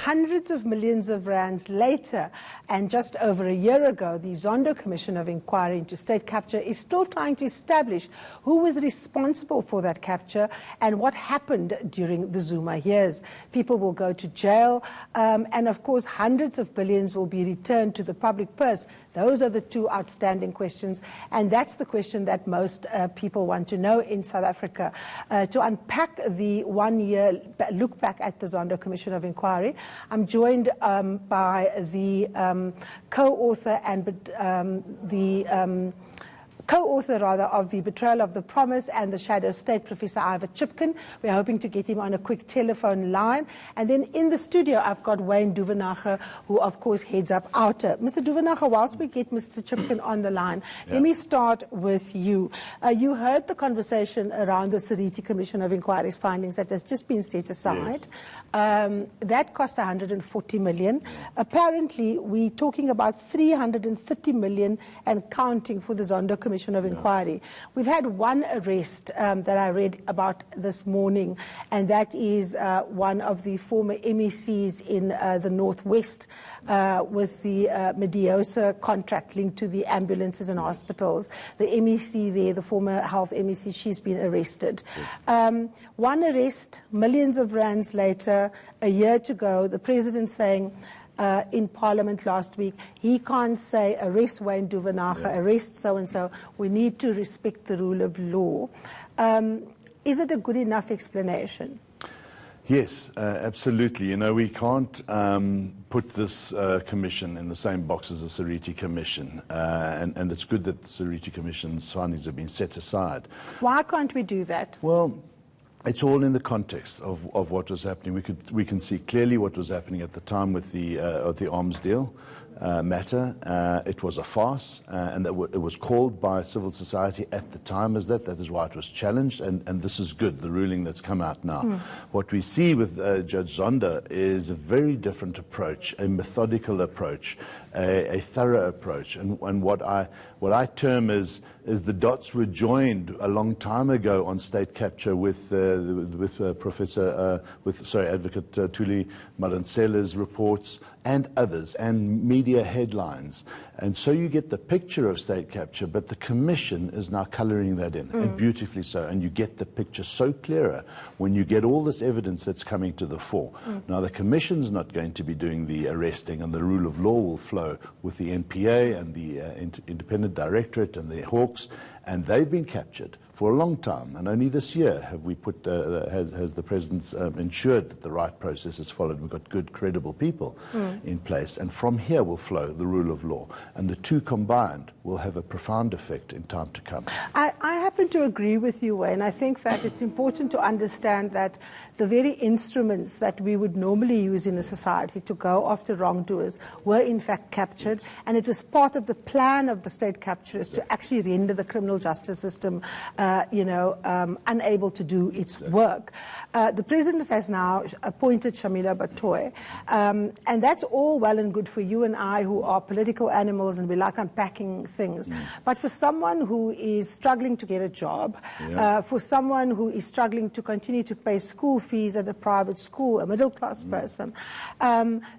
hundreds of millions of rands later, and just over a year ago, the Zondo Commission of Inquiry into State Capture is still trying to establish who was responsible for that capture and what happened during the Zuma years. People will go to jail, and of course, hundreds of billions will be returned to the public purse. Those are the two outstanding questions, and that's the question that most people want to know in South Africa. To unpack the one-year look back at the Zondo Commission of Inquiry, I'm joined by the co-author of The Betrayal of the Promise and the Shadow State, Professor Ivor Chipkin. We're hoping to get him on a quick telephone line. And then in the studio, I've got Wayne Duvenage, who of course heads up OUTA. Mr. Duvenage, whilst we get Mr. Chipkin on the line, let me start with you. You heard the conversation around the Seriti Commission of Inquiry's findings that has just been set aside. Yes. That cost 140 million. Apparently, we're talking about 330 million and counting for the Zondo Commission of Inquiry. We've had one arrest that I read about this morning, and that is one of the former MECs in the Northwest with the Mediosa contract linked to the ambulances and hospitals. The MEC there, the former health MEC, she's been arrested. One arrest, millions of rands later, a year to go, the president saying, in Parliament last week, he can't say arrest Wayne Duvenage, arrest so-and-so. We need to respect the rule of law. Is it a good enough explanation? Yes, absolutely. You know, we can't put this commission in the same box as the Seriti Commission, and it's good that the Seriti Commission's findings have been set aside. Why can't we do that? Well, it's all in the context of what was happening. We can see clearly what was happening at the time with the arms deal matter. It was a farce, and it was called by civil society at the time as that. That is why it was challenged, and this is good, the ruling that's come out now. What we see with Judge Zondo is a very different approach, a methodical approach, a thorough approach, and what I term is the dots were joined a long time ago on state capture with Advocate Thuli Madansela's reports and others, and media headlines. And so you get the picture of state capture, but the commission is now colouring that in, and beautifully so. And you get the picture so clearer when you get all this evidence that's coming to the fore. Now, the commission's not going to be doing the arresting, and the rule of law will flow with the NPA and the Independent Directorate and the Hawks, and they've been captured for a long time, and only this year have we put, has the President ensured that the right process is followed. We've got good, credible people in place, and from here will flow the rule of law, and the two combined will have a profound effect in time to come. I happen to agree with you, Wayne. I think that it's important to understand that the very instruments that we would normally use in a society to go after wrongdoers were in fact captured, and it was part of the plan of the state capturers to actually render the criminal justice system unable to do its work. The President has now appointed Shamila Batoy, and that's all well and good for you and I, who are political animals and we like unpacking things. But for someone who is struggling to get a job, for someone who is struggling to continue to pay school fees at a private school, a middle-class person,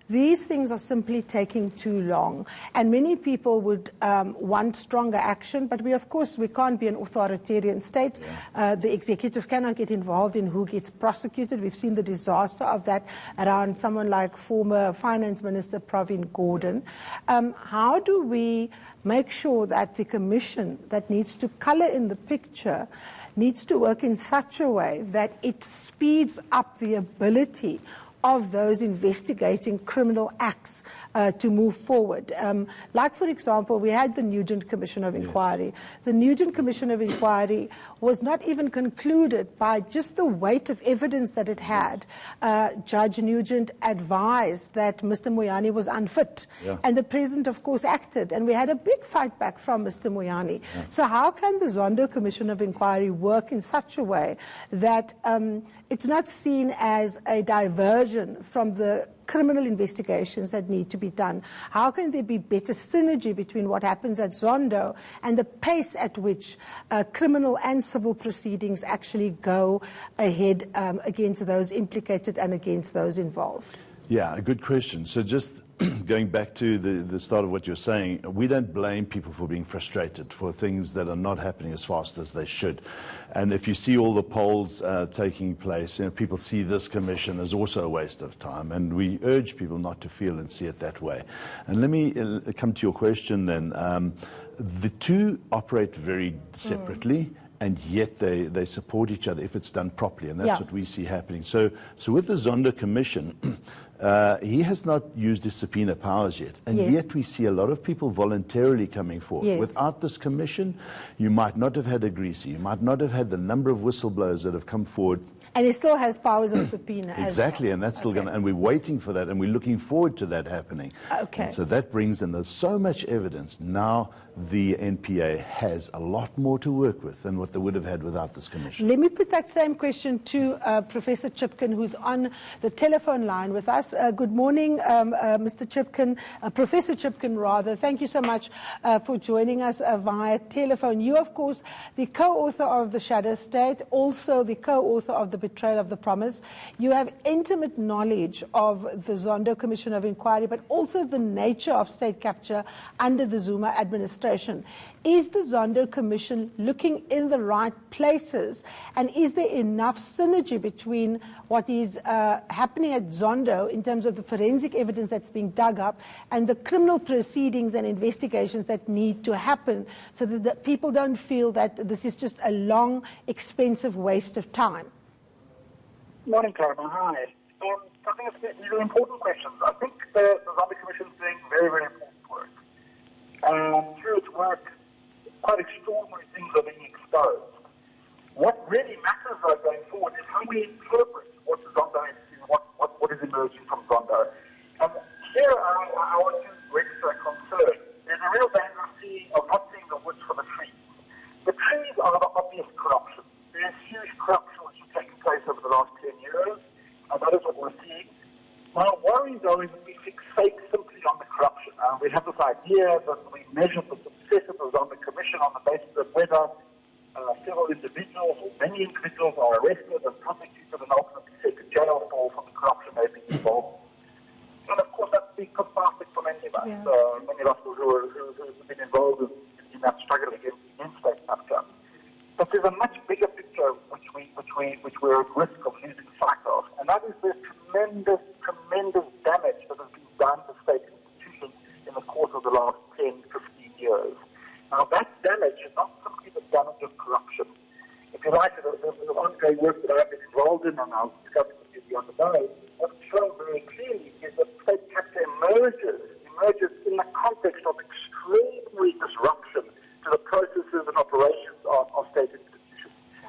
these things are simply taking too long. And many people would want stronger action, but of course, we can't be an authoritarian state. The executive cannot get involved in who gets prosecuted. We've seen the disaster of that around someone like former Finance Minister Pravin Gordhan. How do we make sure that the commission that needs to colour in the picture needs to work in such a way that it speeds up the ability of those investigating criminal acts to move forward? Like, for example, we had the Nugent Commission of Inquiry. The Nugent Commission of Inquiry was not even concluded by just the weight of evidence that it had. Judge Nugent advised that Mr. Moyane was unfit, and the President, of course, acted, and we had a big fight back from Mr. Moyane. So how can the Zondo Commission of Inquiry work in such a way that it's not seen as a diversion from the criminal investigations that need to be done? How can there be better synergy between what happens at Zondo and the pace at which criminal and civil proceedings actually go ahead against those implicated and against those involved? Yeah, a good question. So just going back to the start of what you're saying, we don't blame people for being frustrated for things that are not happening as fast as they should. And if you see all the polls taking place, people see this commission as also a waste of time. And we urge people not to feel and see it that way. And let me come to your question then. The two operate very separately. And yet they support each other if it's done properly, and that's what we see happening. So with the Zondo Commission, he has not used his subpoena powers yet, and yet we see a lot of people voluntarily coming forward. Without this commission, you might not have had a greaser, you might not have had the number of whistleblowers that have come forward. And he still has powers of subpoena. Exactly, and that's still going to, and we're waiting for that, and we're looking forward to that happening. And so that brings in, there's so much evidence. Now the NPA has a lot more to work with than what they would have had without this commission. Let me put that same question to Professor Chipkin, who's on the telephone line with us. Good morning, Mr. Chipkin, Professor Chipkin, rather. Thank you so much for joining us via telephone. You, of course, the co-author of The Shadow State, also the co-author of The Betrayal of the Promise. You have intimate knowledge of the Zondo Commission of Inquiry, but also the nature of state capture under the Zuma administration. Is the Zondo Commission looking in the right places, and is there enough synergy between what is happening at Zondo in terms of the forensic evidence that's being dug up and the criminal proceedings and investigations that need to happen, so that the people don't feel that this is just a long, expensive waste of time? Morning, Karima. Hi. I think it's really important questions. I think the Zondo Commission is doing very, very important work. Through its work, quite extraordinary things are being exposed. What really matters, though, going forward is how we interpret what Zondo is, what is emerging from Zondo. And here I want to register a concern. There's a real danger of not seeing the woods for the trees. The trees are the obvious corruption. There's huge corruption which has taken place over the last 10 years, and that is what we're seeing. My worry, though, is that we fixate simply on the corruption. We have this idea that we measure the success of the Zondo Commission on the basis of whether several individuals or many individuals are arrested and prosecuted and ultimately sent to jail for the corruption they've been involved in. And of course, that's been cathartic for many of us. Many of us who have been involved in that struggle against state capture. But there's a much bigger picture which we're at risk of losing sight of, and that is the tremendous damage that has been done to state institutions in the course of the last 10, 15 years. Now, that damage is not simply the damage of corruption. If you like, the ongoing work that I've been involved in, and I'll discuss it with you on the day, what's shown very clearly is that state capture emerges in the context of extraordinary disruption to the processes and operations of state institutions.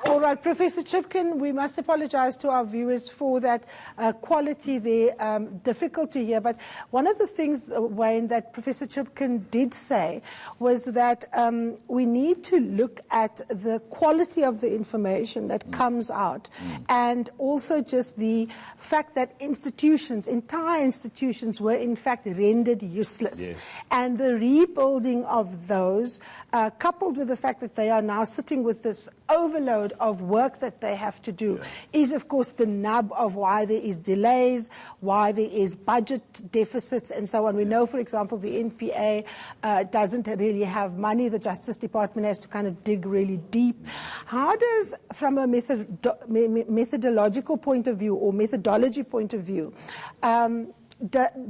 All right, Professor Chipkin, we must apologize to our viewers for that quality there, difficulty here. But one of the things, Wayne, that Professor Chipkin did say was that we need to look at the quality of the information that comes out, and also just the fact that entire institutions were in fact rendered useless. And the rebuilding of those, coupled with the fact that they are now sitting with this overload of work that they have to do, is of course the nub of why there is delays, why there is budget deficits and so on. We know, for example, the NPA doesn't really have money. The Justice Department has to kind of dig really deep. How does, from a methodological point of view or methodology point of view,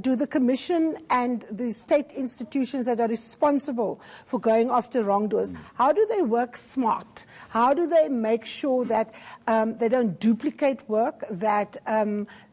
do the Commission and the state institutions that are responsible for going after wrongdoers, how do they work smart? How do they make sure that they don't duplicate work, that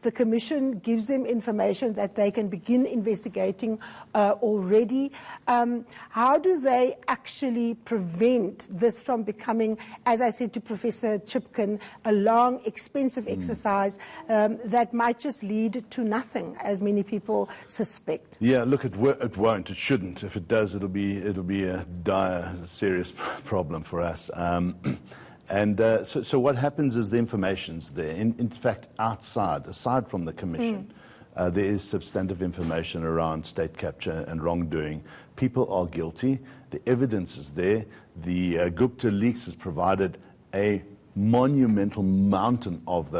the Commission gives them information that they can begin investigating already? How do they actually prevent this from becoming, as I said to Professor Chipkin, a long, expensive exercise that might just lead to nothing, as many people suspect? Yeah, look, it won't. It shouldn't. If it does, it'll be a dire, serious problem for us. So what happens is the information's there. In fact, aside from the Commission, there is substantive information around state capture and wrongdoing. People are guilty. The evidence is there. The Gupta leaks has provided a monumental mountain of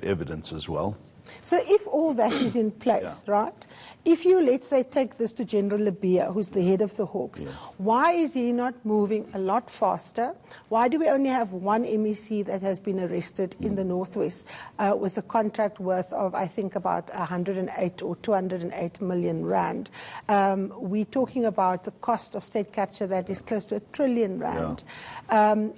evidence as well. So if all that is in place, right, if you, let's say, take this to General Labia, who's the head of the Hawks, why is he not moving a lot faster? Why do we only have one MEC that has been arrested in the Northwest with a contract worth of, I think, about 108 or 208 million rand? We're talking about the cost of state capture that is close to R1 trillion.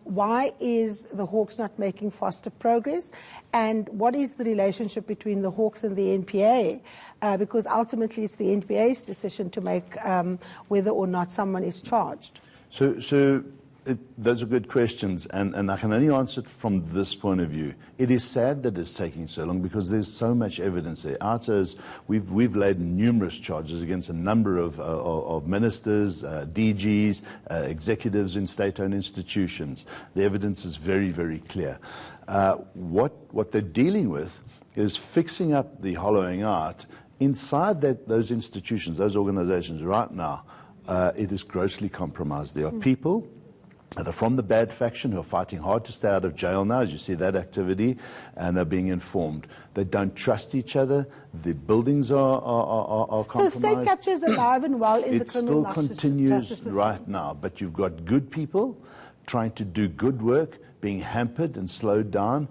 Why is the Hawks not making faster progress? And what is the relationship between the Hawks and the NPA? Because ultimately it's the NPA's decision to make whether or not someone is charged. Those are good questions, and I can only answer it from this point of view. It is sad that it's taking so long because there's so much evidence there. OUTA, we've laid numerous charges against a number of ministers, DGs, executives in state-owned institutions. The evidence is very, very clear. What they're dealing with is fixing up the hollowing out inside those institutions, those organizations right now. It is grossly compromised. There are people they're from the bad faction who are fighting hard to stay out of jail now, as you see that activity, and they're being informed. They don't trust each other. The buildings are compromised. So state capture is alive and well in the criminal justice system. It still continues right now, but you've got good people trying to do good work, being hampered and slowed down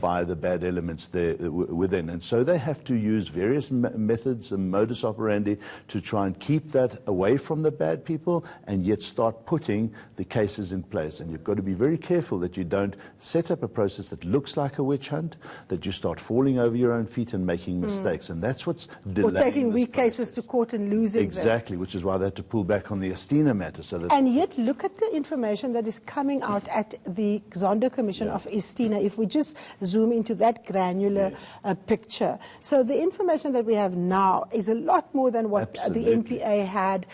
by the bad elements there within. And so they have to use various methods and modus operandi to try and keep that away from the bad people and yet start putting the cases in place. And you've got to be very careful that you don't set up a process that looks like a witch hunt, that you start falling over your own feet and making mistakes. And that's what's delaying or taking weak process. Cases to court and losing exactly, them. Which is why they had to pull back on the Estina matter. So that and yet look at the information that is coming out at the Zondo Commission of Estina. If we just zoom into that granular picture. So the information that we have now is a lot more than what the NPA had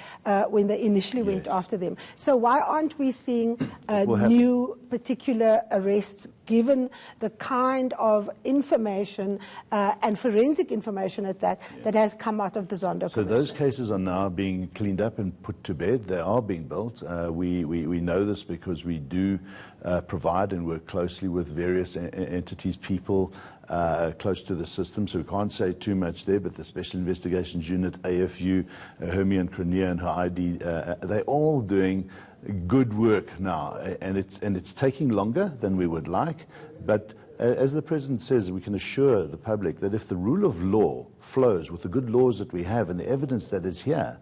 when they initially went after them. So why aren't we seeing new particular arrests given the kind of information and forensic information at that has come out of the Zondo Commission? So those cases are now being cleaned up and put to bed. They are being built. We know this because we do provide and work closely with various entities, people close to the system, so we can't say too much there, but the Special Investigations Unit, AFU, Hermie and Karima and her ID, they're all doing good work now, and it's taking longer than we would like, but as the President says, we can assure the public that if the rule of law flows with the good laws that we have and the evidence that is here,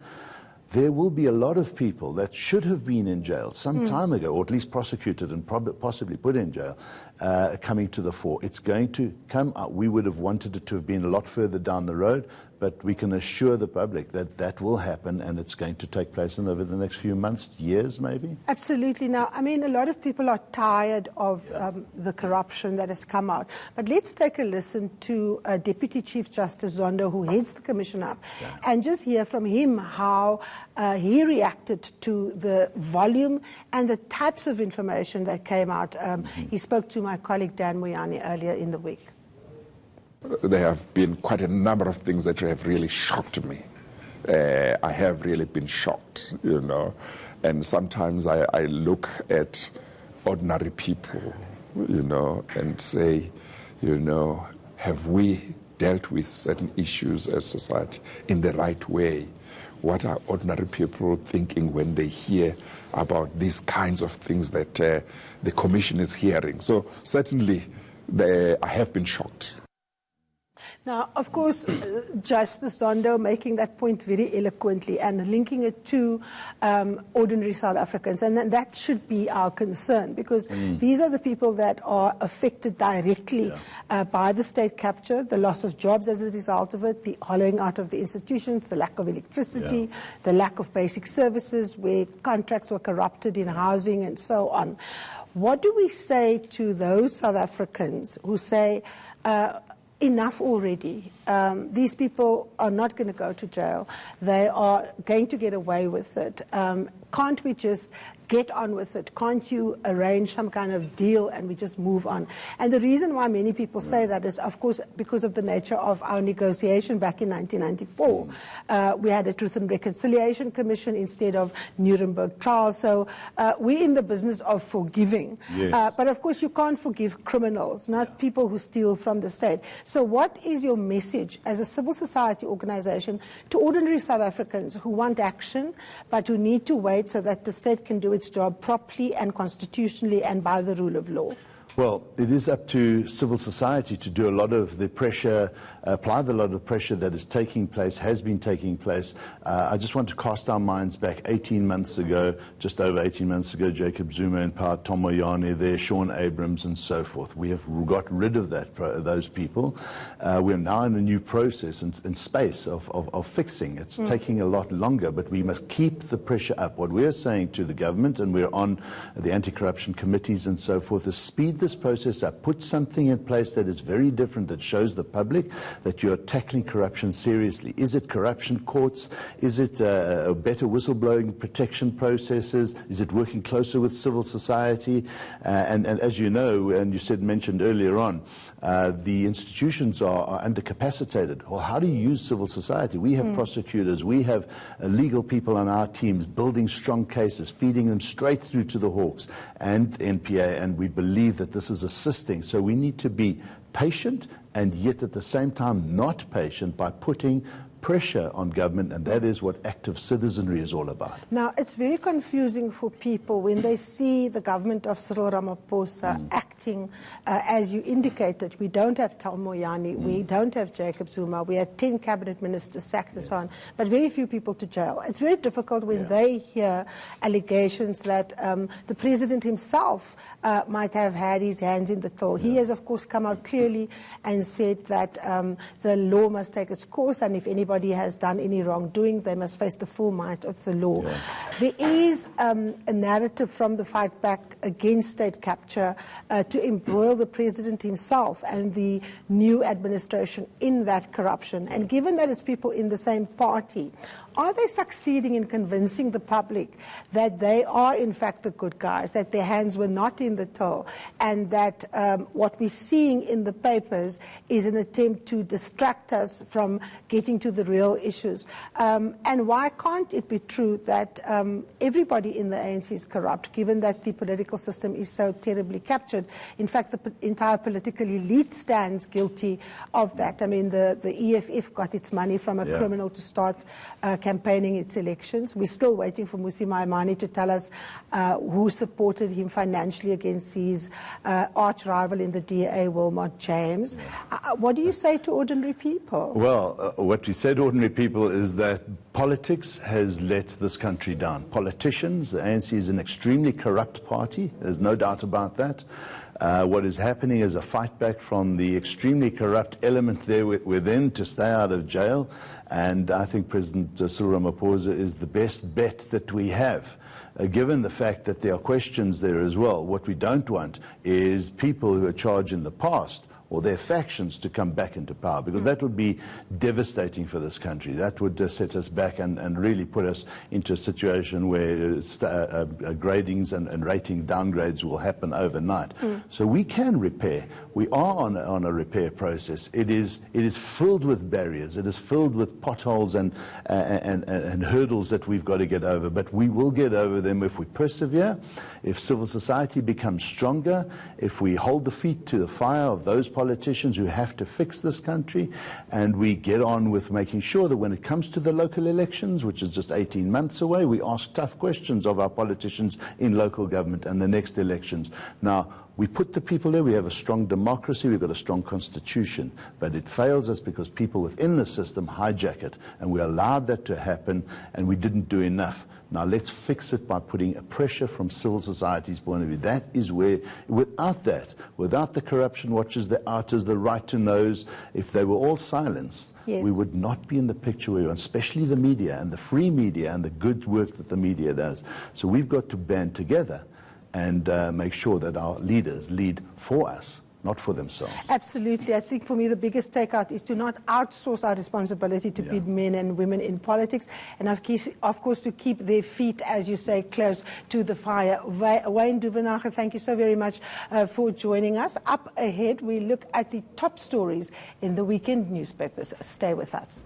there will be a lot of people that should have been in jail some time ago, or at least prosecuted and possibly put in jail, coming to the fore. It's going to come out. We would have wanted it to have been a lot further down the road, but we can assure the public that that will happen, and it's going to take place over the next few months, years maybe. Absolutely. Now, I mean, a lot of people are tired of the corruption that has come out. But let's take a listen to Deputy Chief Justice Zondo, who heads the commission up, and just hear from him how he reacted to the volume and the types of information that came out. He spoke to my colleague Dan Moyane earlier in the week. There have been quite a number of things that have really shocked me. I have really been shocked, you know. And sometimes I look at ordinary people, you know, and say, you know, have we dealt with certain issues as society in the right way? What are ordinary people thinking when they hear about these kinds of things that the Commission is hearing? So certainly I have been shocked. Now, of course, Justice Zondo making that point very eloquently and linking it to ordinary South Africans. And that should be our concern, because these are the people that are affected directly by the state capture, the loss of jobs as a result of it, the hollowing out of the institutions, the lack of electricity, the lack of basic services, where contracts were corrupted in housing and so on. What do we say to those South Africans who say, enough already? These people are not going to go to jail. They are going to get away with it. Can't we just get on with it? Can't you arrange some kind of deal and we just move on? And the reason why many people say that is, of course, because of the nature of our negotiation back in 1994. We had a Truth and Reconciliation Commission instead of Nuremberg trials. So we're in the business of forgiving. Yes. But of course, you can't forgive criminals, not people who steal from the state. So what is your message as a civil society organization to ordinary South Africans who want action, but who need to wait so that the state can do its job properly and constitutionally and by the rule of law? Well, it is up to civil society to do a lot of the pressure, apply a lot of the pressure that is taking place, has been taking place. I just want to cast our minds back 18 months ago, just over 18 months ago, Jacob Zuma in power, Tom Moyane there, Sean Abrams and so forth. We have got rid of those people. We're now in a new process and space of fixing. It's taking a lot longer, but we must keep the pressure up. What we're saying to the government, and we're on the anti-corruption committees and so forth, is speed this process up. Put something in place that is very different, that shows the public that you're tackling corruption seriously. Is it corruption courts? Is it better whistleblowing protection processes? Is it working closer with civil society? And as you know, and you mentioned earlier on, the institutions are undercapacitated. Well, how do you use civil society? We have prosecutors, we have legal people on our teams building strong cases, feeding them straight through to the Hawks and NPA, and we believe that this is assisting. So we need to be patient and yet at the same time not patient by putting pressure on government, and that is what active citizenry is all about. Now, it's very confusing for people when they see the government of Cyril Ramaphosa acting as you indicated. We don't have Tom Moyane, we don't have Jacob Zuma, we had 10 cabinet ministers sacked and so on, but very few people to jail. It's very difficult when they hear allegations that the president himself might have had his hands in the till. He has, of course, come out clearly and said that the law must take its course, and if anybody has done any wrongdoing, they must face the full might of the law. There is a narrative from the fight back against state capture to embroil the president himself and the new administration in that corruption. And given that it's people in the same party, are they succeeding in convincing the public that they are in fact the good guys, that their hands were not in the till, and that what we're seeing in the papers is an attempt to distract us from getting to the real issues? And why can't it be true that everybody in the ANC is corrupt, given that the political system is so terribly captured? In fact, the entire political elite stands guilty of that. I mean, the EFF got its money from a criminal to start campaigning its elections. We're still waiting for Mmusi Maimane to tell us who supported him financially against his arch rival in the DA, Wilmot James. What do you say to ordinary people? Well, what we say to ordinary people is that politics has let this country down. Politicians, the ANC is an extremely corrupt party. There's no doubt about that. What is happening is a fight back from the extremely corrupt element there within to stay out of jail. And I think President Cyril Ramaphosa is the best bet that we have, given the fact that there are questions there as well. What we don't want is people who are charged in the past or their factions to come back into power, because that would be devastating for this country. That would set us back and really put us into a situation where gradings and rating downgrades will happen overnight. So we can repair. We are on a repair process. It is filled with barriers. It is filled with potholes and hurdles that we've got to get over. But we will get over them if we persevere, if civil society becomes stronger, if we hold the feet to the fire of those politicians who have to fix this country, and we get on with making sure that when it comes to the local elections, which is just 18 months away, we ask tough questions of our politicians in local government and the next elections. Now, we put the people there, we have a strong democracy, we've got a strong constitution, but it fails us because people within the system hijack it, and we allowed that to happen, and we didn't do enough. Now let's fix it by putting a pressure from civil society's point of view. That is where, without that, without the corruption watchers, the OUTAs, the right to knows, if they were all silenced, we would not be in the picture we're in, especially the media and the free media and the good work that the media does. So we've got to band together and make sure that our leaders lead for us, not for themselves. Absolutely. I think for me the biggest takeout is to not outsource our responsibility to pit men and women in politics, and of course to keep their feet, as you say, close to the fire. Wayne Duvenage, thank you so very much for joining us. Up ahead, we look at the top stories in the weekend newspapers. Stay with us.